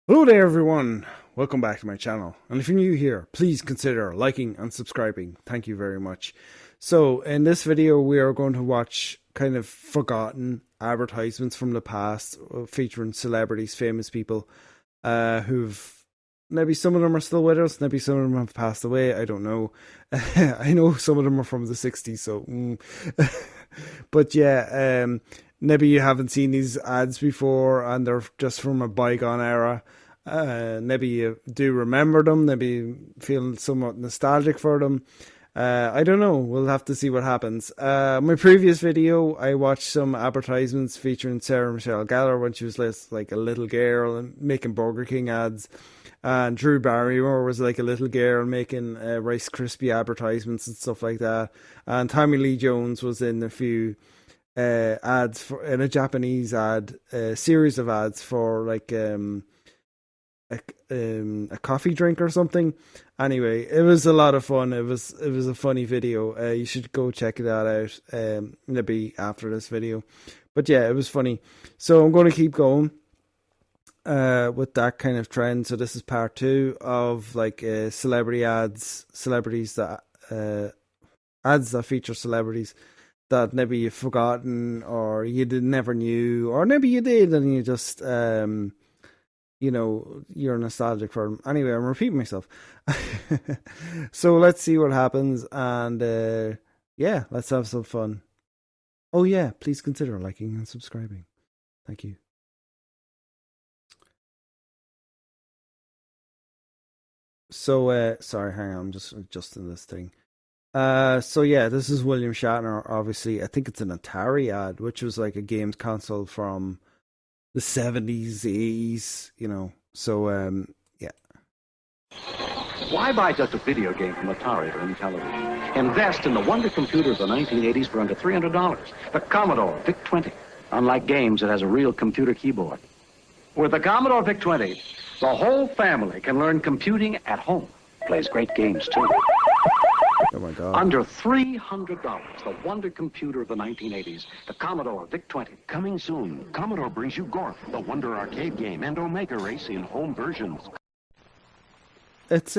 Hello there everyone, welcome back to my channel, and if you're new here, please consider liking and subscribing. Thank you very much. So in this video we are going to watch kind of forgotten advertisements from the past featuring celebrities, famous people who've maybe some of them are still with us, maybe some of them have passed away, I don't know. I know some of them are from the 60s, so but yeah, maybe you haven't seen these ads before and they're just from a bygone era. Maybe you do remember them, maybe you feel somewhat nostalgic for them. I don't know, we'll have to see what happens. My previous video, I watched some advertisements featuring Sarah Michelle Gellar when she was like a little girl and making Burger King ads. And Drew Barrymore was like a little girl making Rice Krispie advertisements and stuff like that. And Tommy Lee Jones was in a few ads for in a Japanese ad, series of ads for like a coffee drink or something. Anyway, it was a lot of fun. It was a funny video. You should go check that out. Maybe after this video, but yeah, it was funny. So I'm going to keep going with that kind of trend. So this is part two of like celebrity ads, celebrities that ads that feature celebrities that maybe you've forgotten or never knew, or maybe you did and you just you're nostalgic for them. Anyway, I'm repeating myself. So let's see what happens, and yeah, let's have some fun. Oh yeah, please consider liking and subscribing. Thank you. So sorry, hang on, I'm just adjusting this thing. So yeah, this is William Shatner. Obviously, I think it's an Atari ad, which was like a games console from the 70s, 80s. So yeah. Why buy just a video game from Atari or any television? Invest in the wonder computer of the 1980s for under $300. The Commodore VIC-20. Unlike games, it has a real computer keyboard. With the Commodore VIC-20, the whole family can learn computing at home. Plays great games, too. Oh my God. Under $300, the wonder computer of the 1980s, the Commodore VIC-20. Coming soon, Commodore brings you Gorf, the Wonder arcade game, and Omega Race in home versions. It's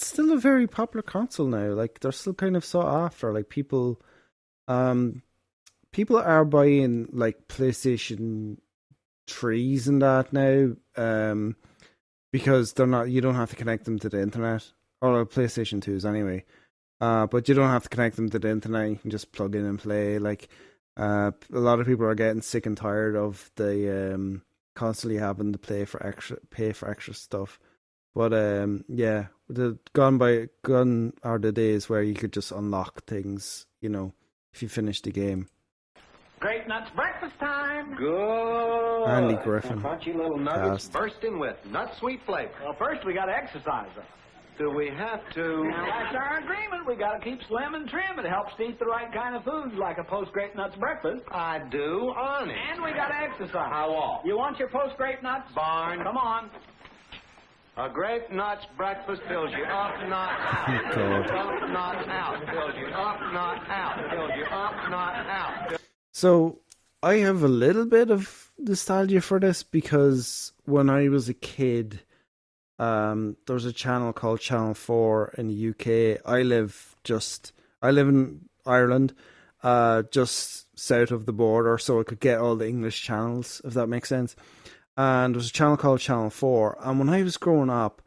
still a very popular console now. Like they're still kind of sought after. Like um people are buying like PlayStation 3s and that now. Because they're not, you don't have to connect them to the internet, or PlayStation 2s anyway. But you don't have to connect them to the internet. You can just plug in and play. Like a lot of people are getting sick and tired of the constantly having to pay for extra stuff. But yeah, gone are the days where you could just unlock things, if you finish the game. Grape Nuts breakfast time. Good. Andy Griffin. Crunchy little nuggets Cast. bursting with nut sweet flavor. Well, first we got to exercise them. Do we have to? Now, that's our agreement. We got to keep slim and trim. It helps to eat the right kind of foods, like a post Grape Nuts breakfast. I do, honest. And we got to exercise. How off? You want your post Grape Nuts? Barn. Come on. A grape nuts breakfast fills you up, not out. God. Fills you up, not out. Fills you up, not out. Fills you up, not out. So I have a little bit of nostalgia for this because when I was a kid, there was a channel called Channel 4 in the UK. I live in Ireland, just south of the border, so I could get all the English channels, if that makes sense. And there was a channel called Channel 4. And when I was growing up,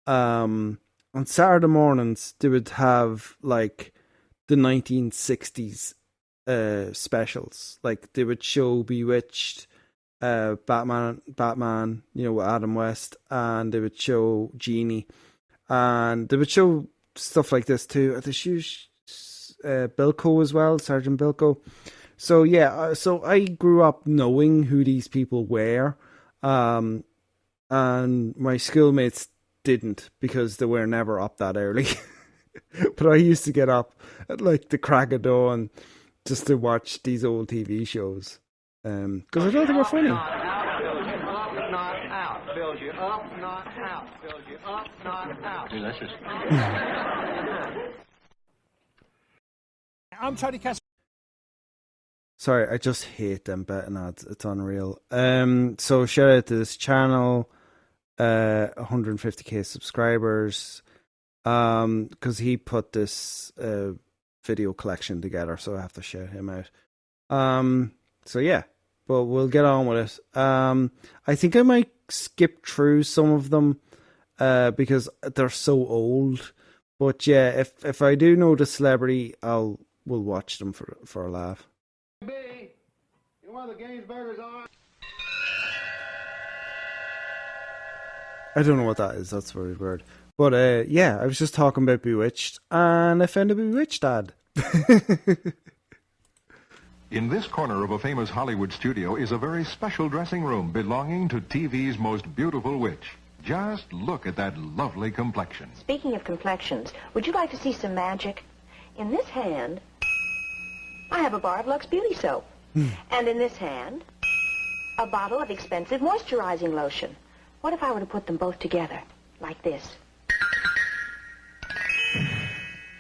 on Saturday mornings, they would have like the 1960s specials. Like they would show Bewitched, Batman, with Adam West, and they would show Genie, and they would show stuff like this too. They show Bilko as well, Sergeant Bilko. So yeah, so I grew up knowing who these people were, and my schoolmates didn't because they were never up that early. But I used to get up at like the crack of dawn just to watch these old TV shows, because I thought they were funny. Not out. Fills you up, not out. Fills you up, not out. Delicious. I'm Tony Cass. Sorry, I just hate them betting ads. It's unreal. So shout out to this channel. 150k subscribers. Because he put this video collection together, so I have to shout him out. So yeah, but we'll get on with it. I think I might skip through some of them because they're so old. But yeah, if I do know the celebrity, we'll watch them for a laugh. B, you want the Gainsburgers on? I don't know what that is. That's very weird. But yeah, I was just talking about Bewitched, and I found a Bewitched ad. In this corner of a famous Hollywood studio is a very special dressing room belonging to TV's most beautiful witch. Just look at that lovely complexion. Speaking of complexions, would you like to see some magic? In this hand, I have a bar of Lux Beauty Soap. And in this hand, a bottle of expensive moisturizing lotion. What if I were to put them both together, like this?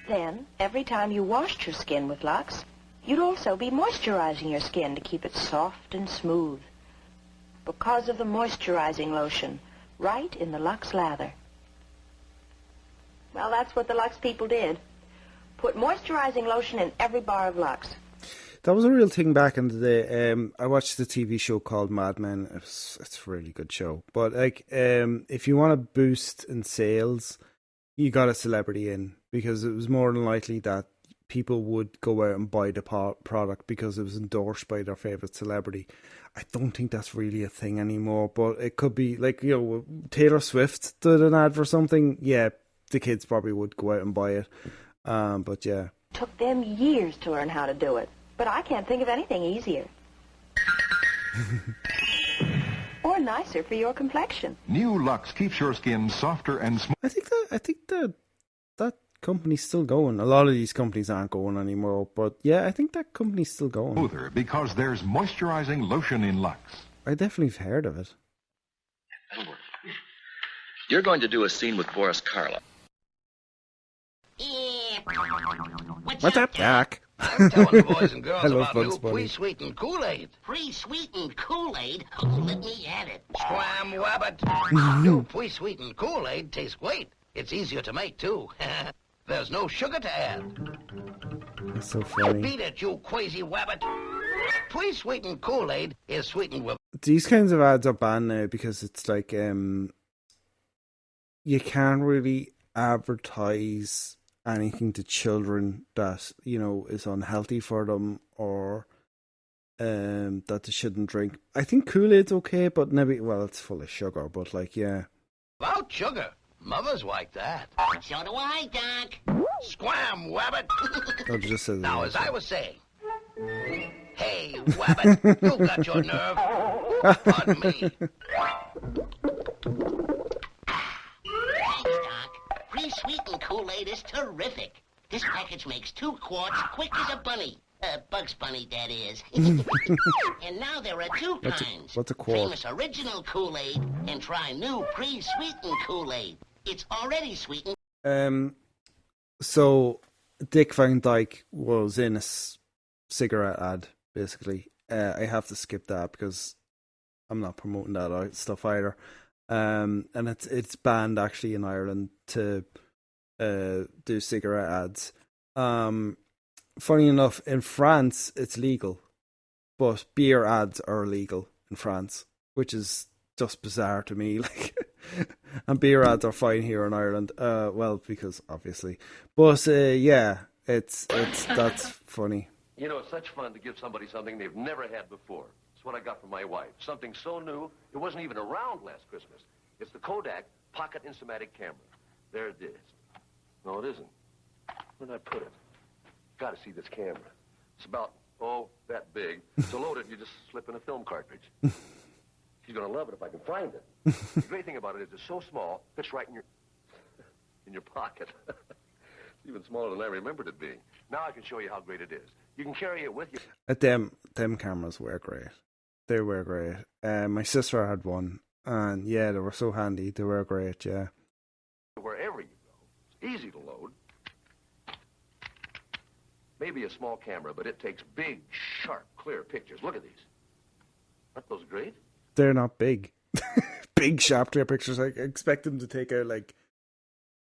Then, every time you washed your skin with Lux, you'd also be moisturizing your skin to keep it soft and smooth. Because of the moisturizing lotion, right in the Lux lather. Well, that's what the Lux people did. Put moisturizing lotion in every bar of Lux. That was a real thing back in the day. I watched the TV show called Mad Men. It's a really good show. But like, if you want to boost in sales, you got a celebrity in, because it was more than likely that people would go out and buy the product because it was endorsed by their favorite celebrity. I don't think that's really a thing anymore, but it could be like, Taylor Swift did an ad for something. Yeah, the kids probably would go out and buy it. But yeah. Took them years to learn how to do it, but I can't think of anything easier. Or nicer for your complexion. New Lux keeps your skin softer and smooth. I think that company's still going. A lot of these companies aren't going anymore, but yeah, I think that company's still going. Smoother because there's moisturizing lotion in Lux. I definitely have heard of it. You're going to do a scene with Boris Karloff. What's up, Doc? I'm telling the boys and girls I love about Bugs new Bunny. pre-sweetened Kool-Aid. Pre-sweetened Kool-Aid? Oh, let me at it. Squam wabbit. New pre-sweetened Kool-Aid tastes great. It's easier to make, too. There's no sugar to add. That's so funny. Beat it, you crazy wabbit. Pre-sweetened Kool-Aid is sweetened with... These kinds of ads are banned now because it's like, you can't really advertise anything to children that, is unhealthy for them, or that they shouldn't drink. I think Kool-Aid's okay, but maybe, well, it's full of sugar, but like, yeah. Without sugar. Mothers like that. So do I, Doc. Squam wabbit. I'll just say Now, as I was saying... Hey, wabbit, you got your nerve. Pardon me. Thanks, Doc. Pre-sweetened Kool-Aid is terrific. This package makes 2 quarts quick as a bunny. Bugs Bunny, that is. And now there are 2 kinds. What's a quart? Famous original Kool-Aid and try new pre-sweetened Kool-Aid. It's already sweetened. So Dick Van Dyke was in a cigarette ad, basically. I have to skip that because I'm not promoting that stuff either. And it's banned actually in Ireland to do cigarette ads. Funny enough, in France it's legal, but beer ads are illegal in France, which is just bizarre to me. Like, and beer ads are fine here in Ireland. Well, because obviously, but yeah, it's that's funny. You know, it's such fun to give somebody something they've never had before. It's what I got for my wife. Something so new, it wasn't even around last Christmas. It's the Kodak Pocket Instamatic camera. There it is. No, it isn't. Where did I put it? Got to see this camera. It's about, that big. To load it, you just slip in a film cartridge. She's going to love it if I can find it. The great thing about it is it's so small, fits right in your pocket. It's even smaller than I remembered it being. Now I can show you how great it is. You can carry it with you. Them cameras were great. They were great. My sister had one, and yeah, they were so handy. They were great, yeah. Wherever you go, it's easy to load. Maybe a small camera, but it takes big, sharp, clear pictures. Look at these. Aren't those great? They're not big. big sharp clear pictures. I expect them to take out like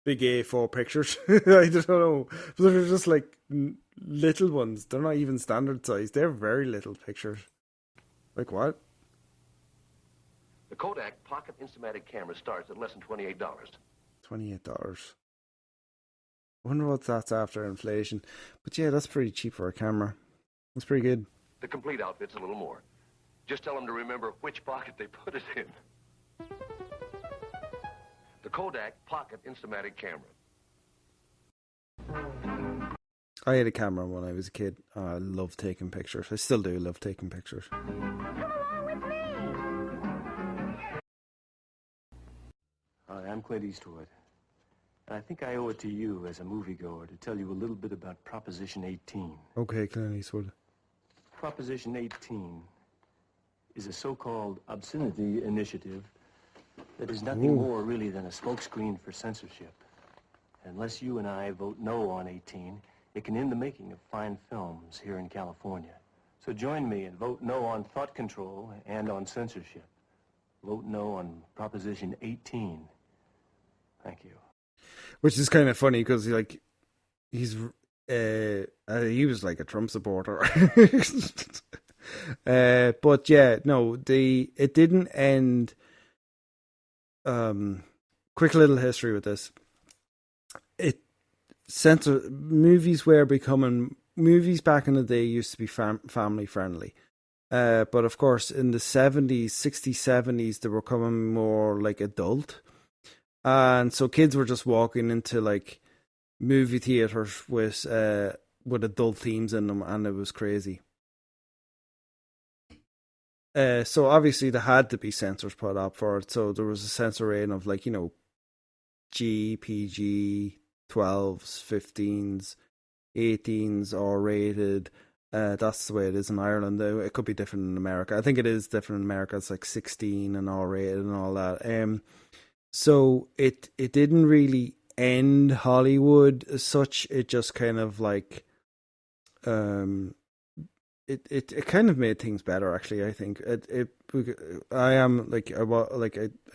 big A4 pictures. I don't know, but they're just like little ones. They're not even standard size. They're very little pictures. Like what? The Kodak Pocket Instamatic camera starts at less than $28. $28. I wonder what that's after inflation. But yeah, that's pretty cheap for a camera. That's pretty good. The complete outfit's a little more. Just tell them to remember which pocket they put it in. The Kodak Pocket Instamatic camera. I had a camera when I was a kid. I loved taking pictures. I still do love taking pictures. Hi, I'm Clint Eastwood. And I think I owe it to you as a moviegoer to tell you a little bit about Proposition 18. Okay, Clint Eastwood. Proposition 18 is a so-called obscenity initiative that is nothing more really than a smokescreen for censorship. Unless you and I vote no on 18, it can end the making of fine films here in California. So join me and vote no on thought control and on censorship. Vote no on Proposition 18. Thank you. Which is kind of funny because he was like a Trump supporter. But yeah, no, it didn't end. Quick little history with this. Movies back in the day used to be family friendly. But of course, in the 70s, 60s, 70s, they were becoming more like adult. And so kids were just walking into like movie theaters with adult themes in them, and it was crazy. So obviously there had to be censors put up for it. So there was a censor rating of like, G, PG, 12s, 15s, 18s, R-rated. That's the way it is in Ireland. It could be different in America. I think it is different in America. It's like 16 and R-rated and all that. So it didn't really end Hollywood as such. It just kind of like it kind of made things better, actually. I think I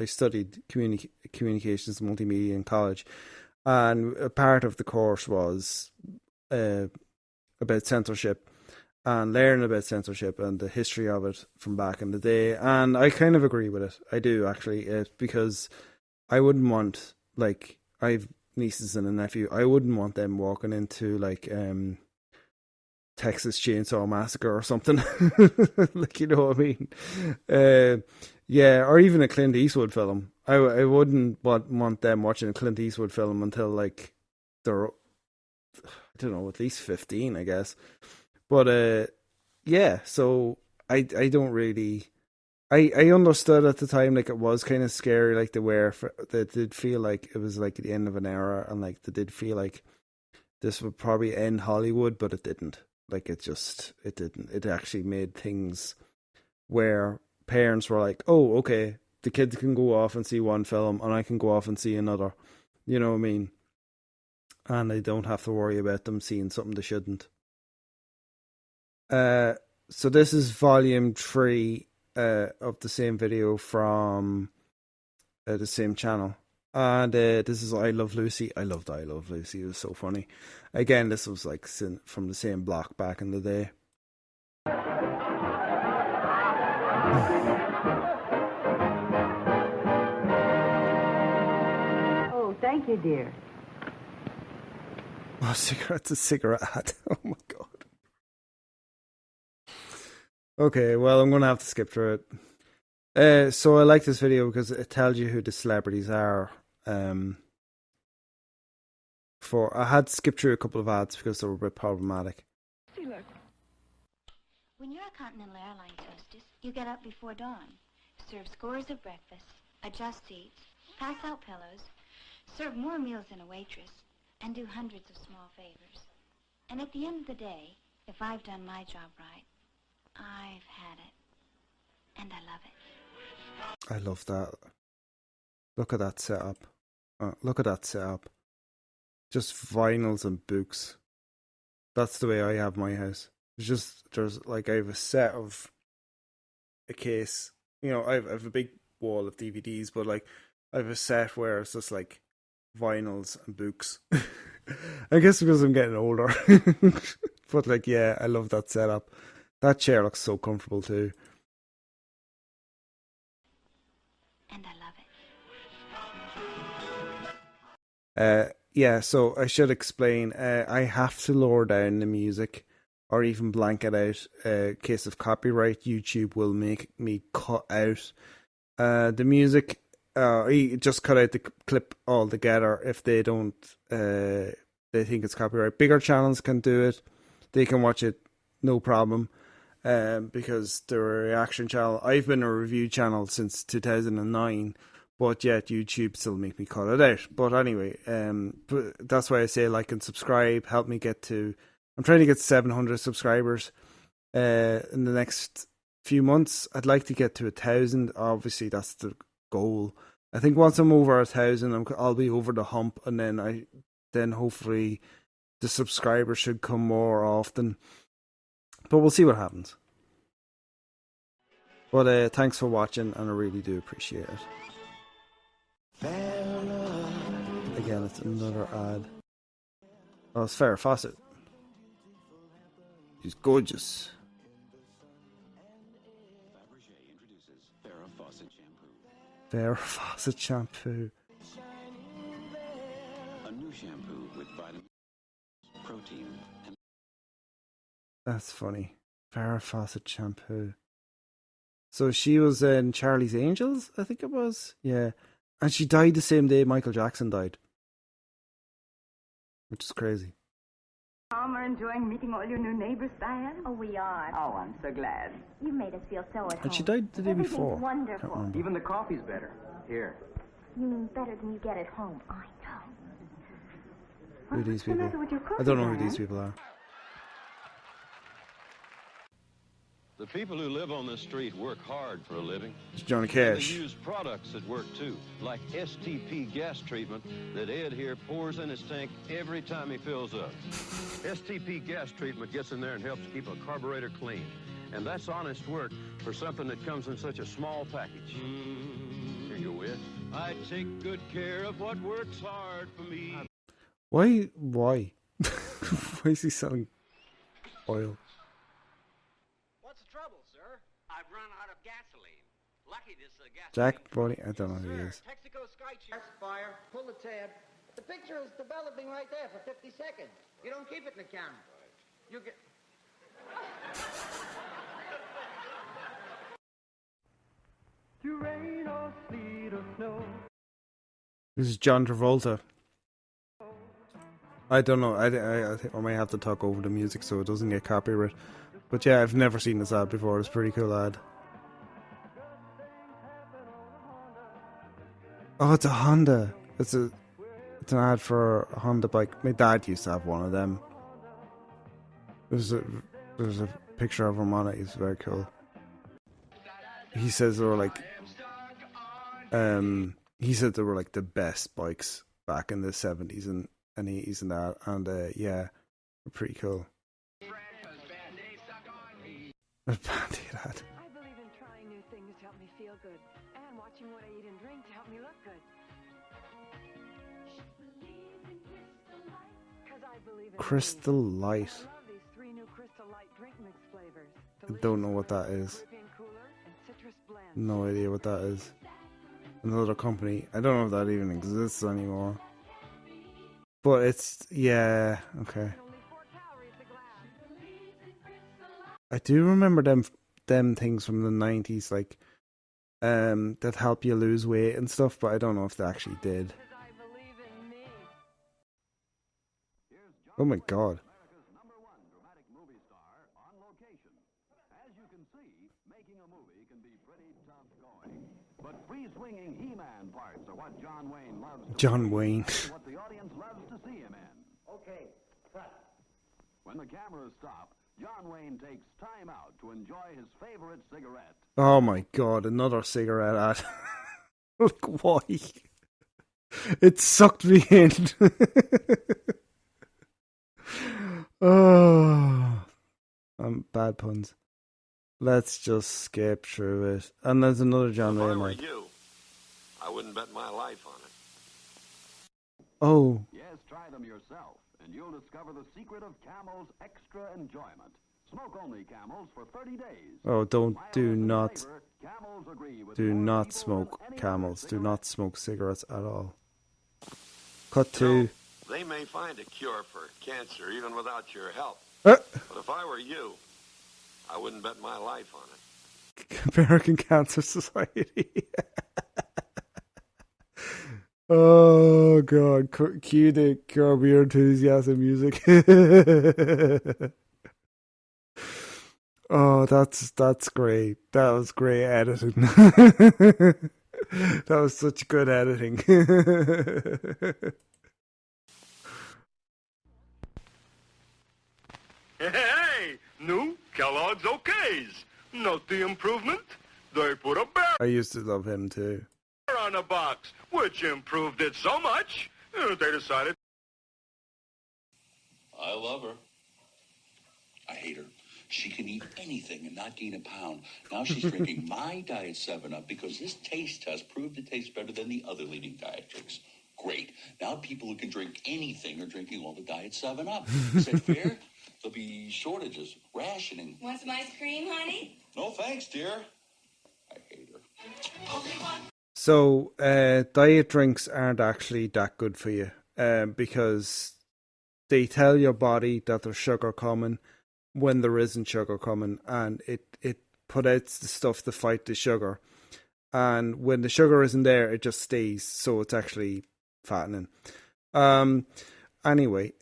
studied communications and multimedia in college, and a part of the course was about censorship and learning about censorship and the history of it from back in the day. And I kind of agree with it. I do, actually, because I wouldn't want, like, I've nieces and a nephew. I wouldn't want them walking into like Texas Chainsaw Massacre or something. Like, you know what I mean? Yeah, or even a Clint Eastwood film. I wouldn't want them watching a Clint Eastwood film until like they're, I don't know, at least 15, I guess. But yeah, so I don't really. I understood at the time, like, it was kind of scary, like they did feel like it was like the end of an era, and like they did feel like this would probably end Hollywood, but it didn't. Like, it didn't. It actually made things where parents were like, oh, okay, the kids can go off and see one film and I can go off and see another. You know what I mean? And I don't have to worry about them seeing something they shouldn't. So this is volume 3 of the same video from the same channel. And this is I Love Lucy. I loved I Love Lucy. It was so funny. Again, this was like from the same block back in the day. Oh, thank you, dear. Oh, cigarette's a cigarette hat. Oh my god. Okay, well, I'm going to have to skip through it. So I like this video because it tells you who the celebrities are. I had to skip through a couple of ads because they were a bit problematic. See, look. When you're a Continental Airlines hostess, you get up before dawn, serve scores of breakfasts, adjust seats, pass out pillows, serve more meals than a waitress, and do hundreds of small favors. And at the end of the day, if I've done my job right, I've had it. And I love it. I love that. Look at that setup. Look at that setup. Just vinyls and books. That's the way I have my house. There's like, I have a set of a case. You know, I have a big wall of DVDs, but like I have a set where it's just like vinyls and books. I guess because I'm getting older. But like, yeah, I love that setup. That chair looks so comfortable too. And I love it. Yeah, so I should explain. I have to lower down the music or even blank it out. Case of copyright, YouTube will make me cut out the music. Just cut out the clip altogether if they don't. They think it's copyright. Bigger channels can do it. They can watch it, no problem. Because they're a reaction channel. I've been a review channel since 2009. But yet YouTube still make me cut it out. But anyway, but that's why I say like and subscribe. Help me get to... I'm trying to get 700 subscribers in the next few months. I'd like to get to 1,000. Obviously, that's the goal. I think once I'm over 1,000, I'll be over the hump. And then hopefully the subscribers should come more often. But we'll see what happens. But thanks for watching, and I really do appreciate it. Again, it's another ad. Oh, it's Farrah Fawcett. She's gorgeous. Farrah Fawcett shampoo. A new shampoo with vitamin, protein, and... That's funny. Farrah Fawcett shampoo. So she was in Charlie's Angels, I think it was. Yeah. And she died the same day Michael Jackson died. Which is crazy. We're enjoying meeting all your new neighbors, Diane. Oh, we are. Oh, I'm so glad. You made us feel so at home. And she died the day before. Wonderful. Even the coffee's better. Here. You mean better than you get at home? I know. Who are these What's the people? matter with your coffee, I don't know who Diane? these people are. The people who live on this street work hard for a living. It's Johnny And Cash. they use products that work too, like STP gas treatment that Ed here pours in his tank every time he fills up. STP gas treatment gets in there and helps keep a carburetor clean. And that's honest work for something that comes in such a small package. Here you go, Ed. I take good care of what works hard for me. Why? Why is he selling oil? I've run out of gasoline. Lucky this gas. Jack Body? I don't know who he is. Texaco Sky Fire, pull the tab. The picture is developing right there for 50 seconds. You don't keep it in the camera. You get... To rain or sleet or snow. This is John Travolta. I don't know. I think I might have to talk over the music so it doesn't get copyright. But yeah, I've never seen this ad before. It's a pretty cool ad. Oh, it's a Honda. It's an ad for a Honda bike. My dad used to have one of them. There's a picture of him on it. He's very cool. He says they were like, he said they were like the best bikes back in the 70s and 80s and that. And yeah, they're pretty cool. A Band-Aid ad. I believe in trying new things to help me feel good, and watching what I eat and drink to help me look good. Crystal Light. I love these 3 new Crystal Light drink mix flavors. I don't know what that is. No idea what that is. Another company. I don't know if that even exists anymore. But it's, yeah, okay. I do remember them things from the 90s, like, that help you lose weight and stuff, but I don't know if they actually did. Oh my god. But free-swinging He-Man parts are what John Wayne loves. John Wayne. What the audience loves to see him in. Okay, cut. When the cameras stop, John Wayne takes time out to enjoy his favorite cigarette. Oh my god, another cigarette ad. Like, why? It sucked me in. Oh, bad puns. Let's just skip through it. And there's another John Wayne ad. I wouldn't bet my life on it. Oh, Yes, try them yourself, and you'll discover the secret of Camel's extra enjoyment. Smoke-only Camels for 30 days. oh, do not Camels agree with smoke Camels. Do not smoke cigarettes at all. Cut to. They may find a cure for cancer even without your help. But if I were you, I wouldn't bet my life on it. American Cancer Society. Oh God! Cue the Curb Your Enthusiasm music. Oh, that's great. That was great editing. That was such good editing. Hey, new Kellogg's Okays. Note the improvement? They put a bear I used to love him too. on the box, which improved it so much, they decided. I love her. I hate her. She can eat anything and not gain a pound. Now she's drinking my Diet 7-Up because this taste test proved it tastes better than the other leading diet drinks. Great. Now people who can drink anything are drinking all the Diet 7-Up. Is that fair? There'll be shortages, rationing. Want some ice cream, honey? No thanks, dear. I hate her. So, diet drinks aren't actually that good for you, because they tell your body that there's sugar coming when there isn't sugar coming, and it put out the stuff to fight the sugar. And when the sugar isn't there, it just stays, so it's actually fattening. Anyway,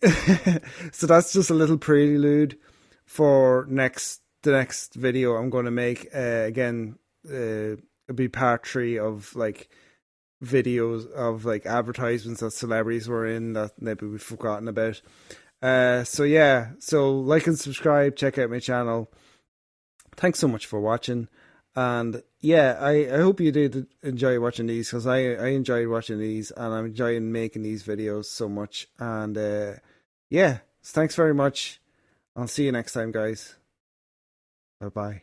so that's just a little prelude for the next video I'm going to make. Again, it'll be part 3 of like videos of like advertisements that celebrities were in that maybe we've forgotten about. So yeah, so like and subscribe, check out my channel. Thanks so much for watching. And yeah, I hope you did enjoy watching these, because I enjoyed watching these, and I'm enjoying making these videos so much. And yeah, thanks very much. I'll see you next time, guys. Bye bye.